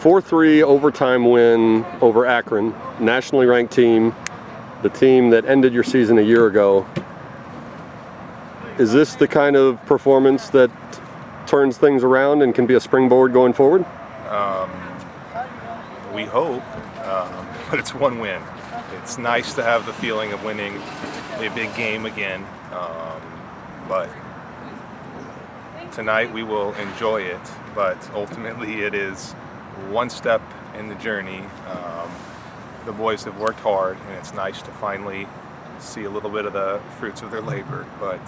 4-3 overtime win over Akron, nationally ranked team, the team that ended your season a year ago. Is this the kind of performance that turns things around and can be a springboard going forward? We hope, but it's one win. It's nice to have the feeling of winning a big game again, but tonight we will enjoy it, but ultimately it is one step in the journey. The boys have worked hard, and it's nice to finally see a little bit of the fruits of their labor, but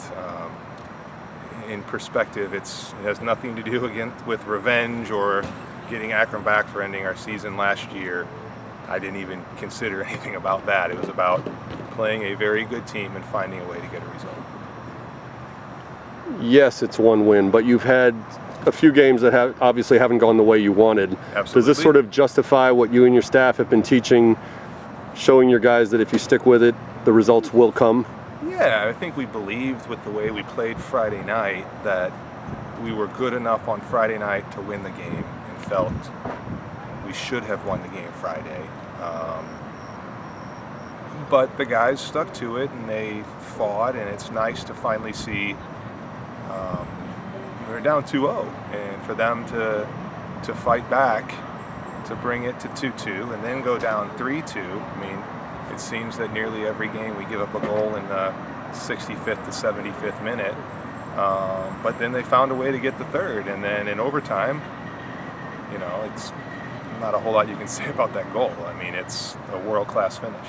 in perspective, it has nothing to do with revenge or getting Akron back for ending our season last year. I didn't even consider anything about that. It was about playing a very good team and finding a way to get a result. Yes, it's one win, but you've had a few games that obviously haven't gone the way you wanted. Absolutely. Does this sort of justify what you and your staff have been teaching, showing your guys that if you stick with it, the results will come? Yeah, I think we believed with the way we played Friday night that we were good enough on Friday night to win the game, and felt we should have won the game Friday. But the guys stuck to it and they fought, and it's nice to finally see they're down 2-0, and for them to fight back, to bring it to 2-2 and then go down 3-2. I mean, it seems that nearly every game we give up a goal in the 65th to 75th minute, but then they found a way to get the third, and then in overtime, you know, it's not a whole lot you can say about that goal. I mean, it's a world-class finish.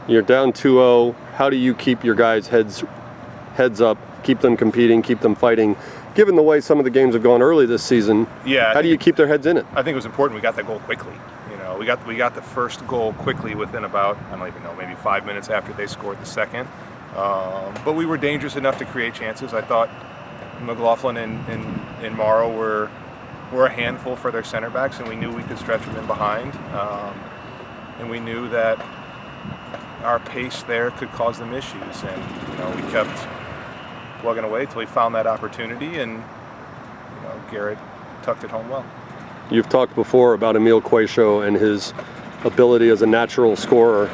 You're down 2-0. How do you keep your guys' heads up, keep them competing, keep them fighting? Given the way some of the games have gone early this season, how do you keep their heads in it? I think it was important we got that goal quickly. You know, we got the first goal quickly within about, I don't even know, maybe 5 minutes after they scored the second. But we were dangerous enough to create chances. I thought McLaughlin and Morrow were a handful for their center backs, and we knew we could stretch them in behind. And we knew that our pace there could cause them issues, and you know, we kept plugging away till he found that opportunity, and you know, Garrett tucked it home well. You've talked before about Emil Quayshow and his ability as a natural scorer.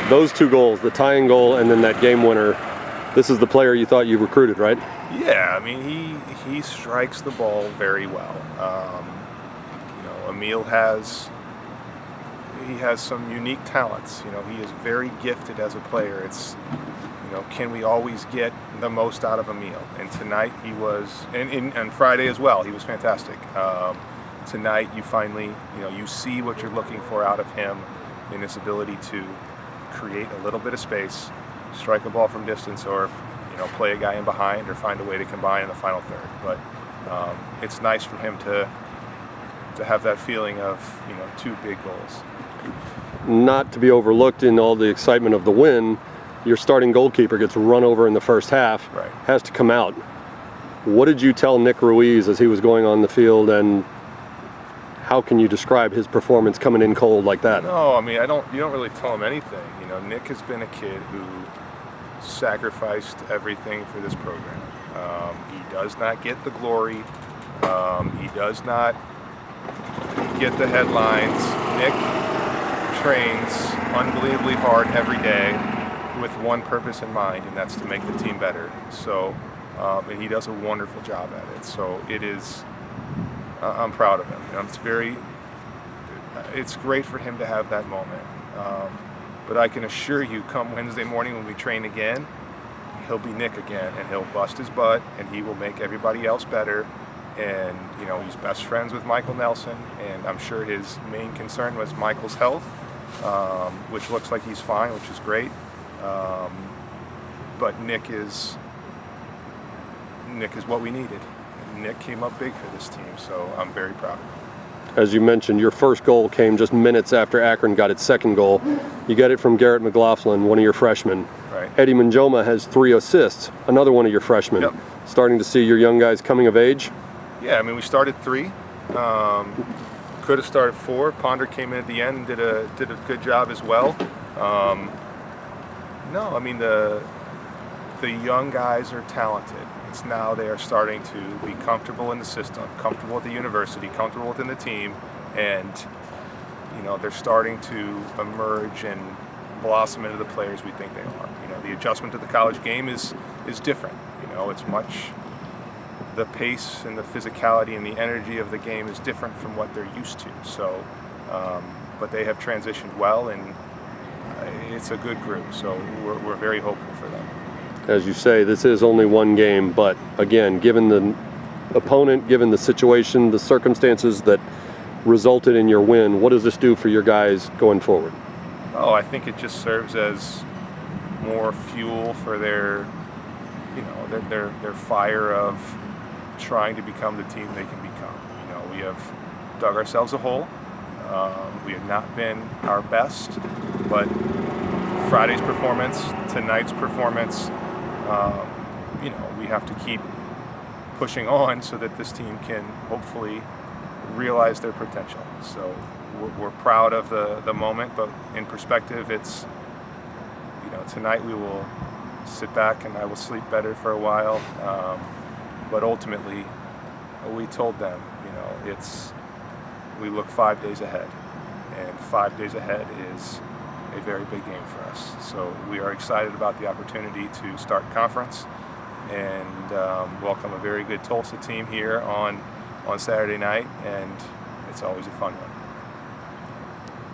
Those two goals, the tying goal and then that game winner, this is the player you thought you recruited, right? Yeah, I mean, he strikes the ball very well. You know, Emil has some unique talents. You know, he is very gifted as a player. It's, you know, can we always get the most out of Emil? And tonight he was, and Friday as well, he was fantastic. Tonight you finally, you know, you see what you're looking for out of him in his ability to create a little bit of space, strike a ball from distance, or, you know, play a guy in behind, or find a way to combine in the final third. But it's nice for him to have that feeling of, you know, two big goals. Not to be overlooked in all the excitement of the win, your starting goalkeeper gets run over in the first half, right, has to come out. What did you tell Nick Ruiz as he was going on the field, and how can you describe his performance coming in cold like that? No, I mean, you don't really tell him anything. You know, Nick has been a kid who sacrificed everything for this program. He does not get the glory. He does not get the headlines. Nick trains unbelievably hard every day with one purpose in mind, and that's to make the team better. So, and he does a wonderful job at it. So it is, I'm proud of him. It's great for him to have that moment. But I can assure you, come Wednesday morning when we train again, he'll be Nick again, and he'll bust his butt, and he will make everybody else better. And, you know, he's best friends with Michael Nelson, and I'm sure his main concern was Michael's health, which looks like he's fine, which is great. But Nick is what we needed. Nick came up big for this team, so I'm very proud of him. As you mentioned, your first goal came just minutes after Akron got its second goal. You get it from Garrett McLaughlin, one of your freshmen. Right. Eddie Manjoma has 3 assists, another one of your freshmen. Yep. Starting to see your young guys coming of age? Yeah, I mean, we started 3. Could have started 4. Ponder came in at the end and did a good job as well. No, I mean, the young guys are talented. It's now they are starting to be comfortable in the system, comfortable at the university, comfortable within the team, and they're starting to emerge and blossom into the players we think they are. The adjustment to the college game is different. It's much, the pace and the physicality and the energy of the game is different from what they're used to. So, but they have transitioned well, and it's a good group. So we're very hopeful for them. As you say, this is only one game, but again, given the opponent, given the situation, the circumstances that resulted in your win, what does this do for your guys going forward? Oh, I think it just serves as more fuel for their fire of trying to become the team they can become. We have dug ourselves a hole. We have not been our best, but Friday's performance, tonight's performance, we have to keep pushing on so that this team can hopefully realize their potential. So we're proud of the moment, but in perspective, it's, tonight we will sit back and I will sleep better for a while. But ultimately, we told them, we look 5 days ahead, and 5 days ahead is a very big game for us. So we are excited about the opportunity to start conference and welcome a very good Tulsa team here on Saturday night, and it's always a fun one.